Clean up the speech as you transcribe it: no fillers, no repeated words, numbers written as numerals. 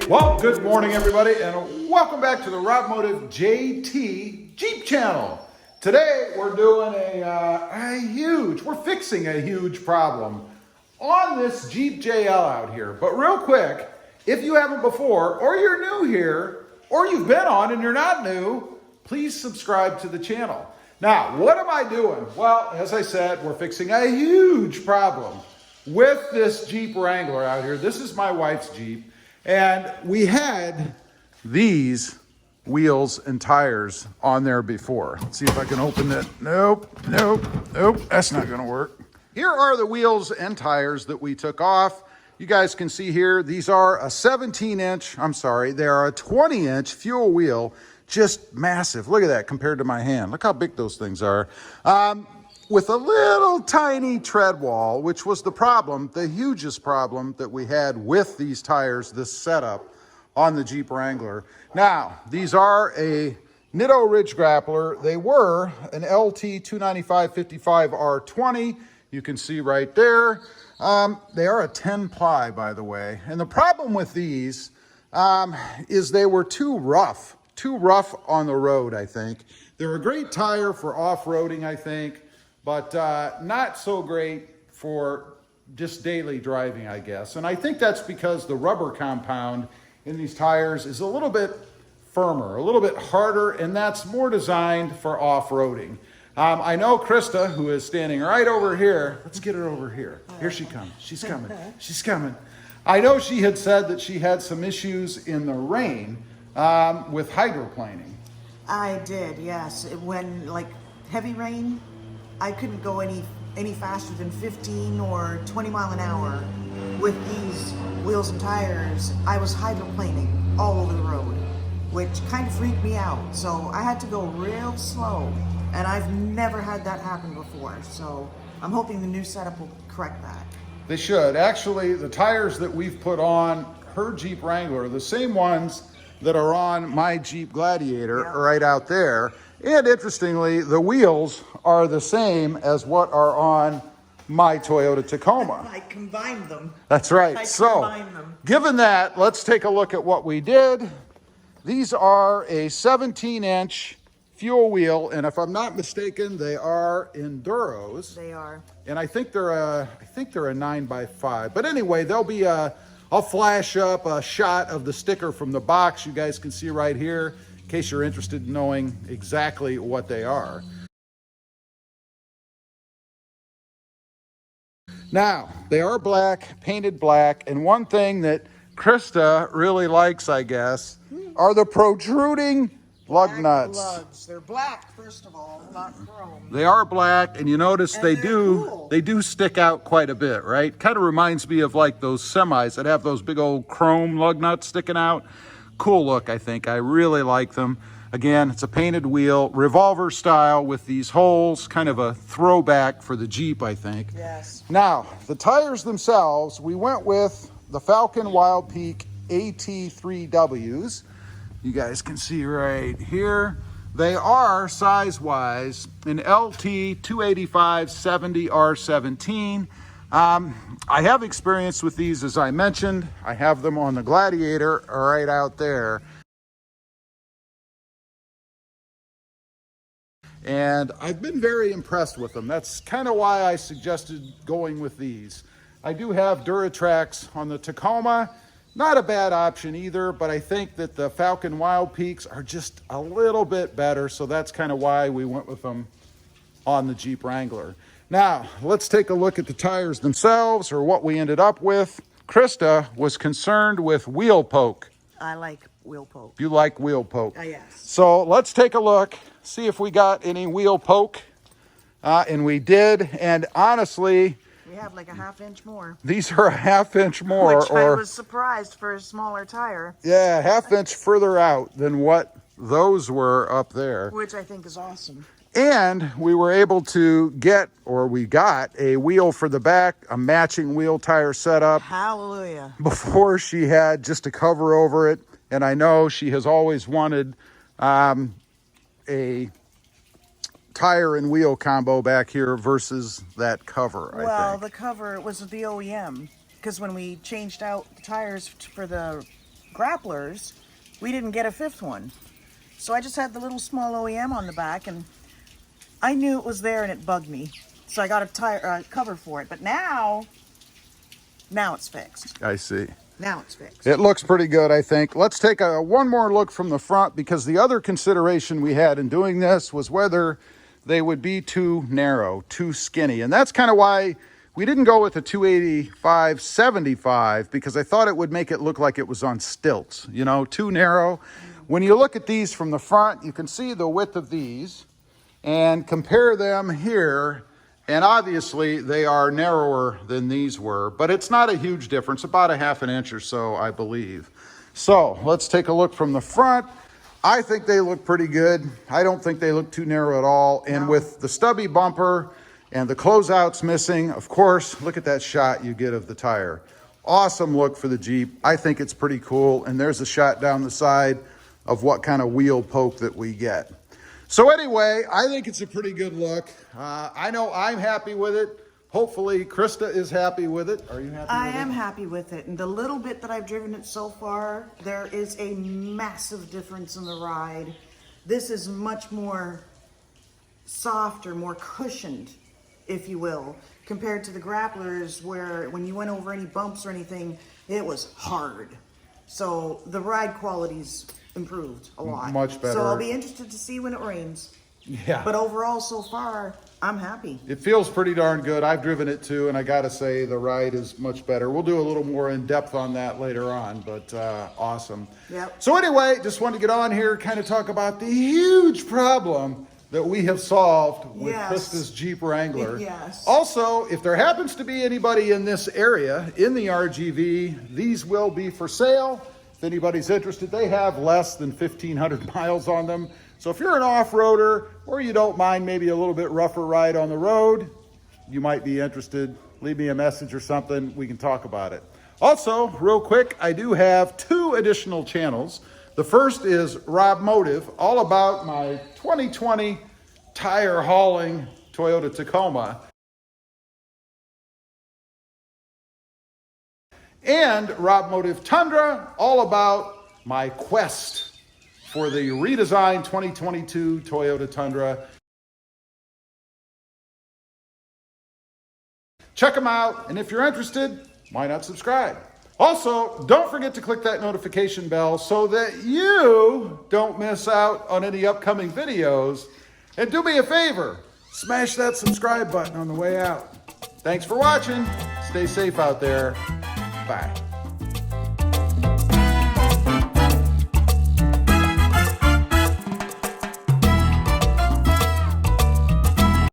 Well, good morning everybody, and welcome back to the Robmotive JT Jeep channel. Today we're doing we're fixing a huge problem on this Jeep JL out here. But real quick, if you haven't before, or you're new here, or you've been on and you're not new, please subscribe to the channel. Now, what am I doing? Well, as I said, we're fixing a huge problem with this Jeep Wrangler out here. This is my wife's Jeep. And we had these wheels and tires on there before. Let's see if I can open it. Nope, that's not gonna work. Here are the wheels and tires that we took off. You guys can see here, these are a 17-inch, they are a 20-inch fuel wheel, just massive. Look at that compared to my hand. Look how big those things are. With a little tiny tread wall, which was the problem, the hugest problem that we had with these tires, this setup on the Jeep Wrangler. Now, these are a Nitto Ridge Grappler. They were an LT 295/55R20. You can see right there. They are a 10 ply, by the way. And the problem with these is they were too rough on the road, I think. They're a great tire for off-roading, I think, but not so great for just daily driving, I guess. And I think that's because the rubber compound in these tires is a little bit firmer, a little bit harder, and that's more designed for off-roading. I know Christa, who is standing right over here. Let's get her over here. Here she comes. She's coming. She's coming. I know she had said that she had some issues in the rain with hydroplaning. I did, yes. When, like, heavy rain, I couldn't go any faster than 15 or 20 mile an hour. With these wheels and tires, I was hydroplaning all over the road, which kind of freaked me out. So I had to go real slow, and I've never had that happen before. So I'm hoping the new setup will correct that. They should. Actually, the tires that we've put on her Jeep Wrangler are the same ones that are on my Jeep Gladiator, right out there. And interestingly, the wheels are the same as what are on my Toyota Tacoma. I combined them. That's right. Given that, let's take a look at what we did. These are a 17-inch fuel wheel, and if I'm not mistaken, they are Enduros. They are. And I think they're a 9x5. But anyway, there'll be I'll flash up a shot of the sticker from the box. You guys can see right here, in case you're interested in knowing exactly what they are. Now, they are black, painted black, and one thing that Christa really likes, I guess, are the protruding lug nuts. Lugs. They're black, first of all, not chrome. They are black, and you notice they cool. do stick out quite a bit, right? Kind of reminds me of like those semis that have those big old chrome lug nuts sticking out. Cool look, I think. I really like them. Again, it's a painted wheel, revolver style with these holes, kind of a throwback for the Jeep, I think. Yes. Now, the tires themselves, we went with the Falcon Wild Peak AT3Ws. You guys can see right here. They are size-wise an LT 285/70R17. I have experience with these, as I mentioned. I have them on the Gladiator right out there. And I've been very impressed with them. That's kind of why I suggested going with these. I do have Duratrax on the Tacoma. Not a bad option either, but I think that the Falcon Wild Peaks are just a little bit better, so that's kind of why we went with them on the Jeep Wrangler. Now, let's take a look at the tires themselves, or what we ended up with. Christa was concerned with wheel poke. I like wheel poke. You like wheel poke. Yes. So let's take a look, see if we got any wheel poke. And we did. And honestly, We have like a ½ inch more. these are a ½ inch more. Which I was surprised for a smaller tire. Yeah, ½ inch further out than what those were up there. Which I think is awesome. And we were able to get, or we got, a wheel for the back, a matching wheel tire setup. Hallelujah. Before she had just a cover over it. And I know she has always wanted a tire and wheel combo back here versus that cover, I Well, think. the cover was the OEM. Because when we changed out the tires for the grapplers, we didn't get a 5th one. So I just had the little small OEM on the back, and I knew it was there and it bugged me. So I got a cover for it. But now it's fixed. I see. Now it's fixed. It looks pretty good, I think. Let's take one more look from the front, because the other consideration we had in doing this was whether they would be too narrow, too skinny. And that's kind of why we didn't go with a 285/75, because I thought it would make it look like it was on stilts, you know, too narrow. When you look at these from the front, you can see the width of these and compare them here. And obviously they are narrower than these were, but it's not a huge difference, about a ½ inch or so, I believe. So let's take a look from the front. I think they look pretty good. I don't think they look too narrow at all. And with the stubby bumper and the closeouts missing, of course, look at that shot you get of the tire. Awesome look for the Jeep. I think it's pretty cool. And there's a shot down the side of what kind of wheel poke that we get. So anyway, I think it's a pretty good look. I know I'm happy with it. Hopefully Christa is happy with it. Are you happy with it? I am happy with it. And the little bit that I've driven it so far, there is a massive difference in the ride. This is much more softer, more cushioned, if you will, compared to the grapplers, where when you went over any bumps or anything, it was hard. So the ride quality's improved a lot. Much better. So I'll be interested to see when it rains. Yeah. But overall, so far, I'm happy. It feels pretty darn good. I've driven it too, and I gotta say the ride is much better. We'll do a little more in depth on that later on, but awesome. Yep. So anyway, just wanted to get on here, kind of talk about the huge problem that we have solved with Christa's Jeep Wrangler. Yes. Also, if there happens to be anybody in this area, in the RGV, these will be for sale. If anybody's interested, they have less than 1,500 miles on them. So if you're an off-roader or you don't mind maybe a little bit rougher ride on the road, you might be interested. Leave me a message or something. We can talk about it. Also, real quick, I do have 2 additional channels. The first is Rob Motive, all about my 2020 tire hauling Toyota Tacoma. And Rob Motive Tundra, all about my quest for the redesigned 2022 Toyota Tundra. Check them out, and if you're interested, why not subscribe? Also, don't forget to click that notification bell so that you don't miss out on any upcoming videos. And do me a favor, smash that subscribe button on the way out. Thanks for watching. Stay safe out there. Bye.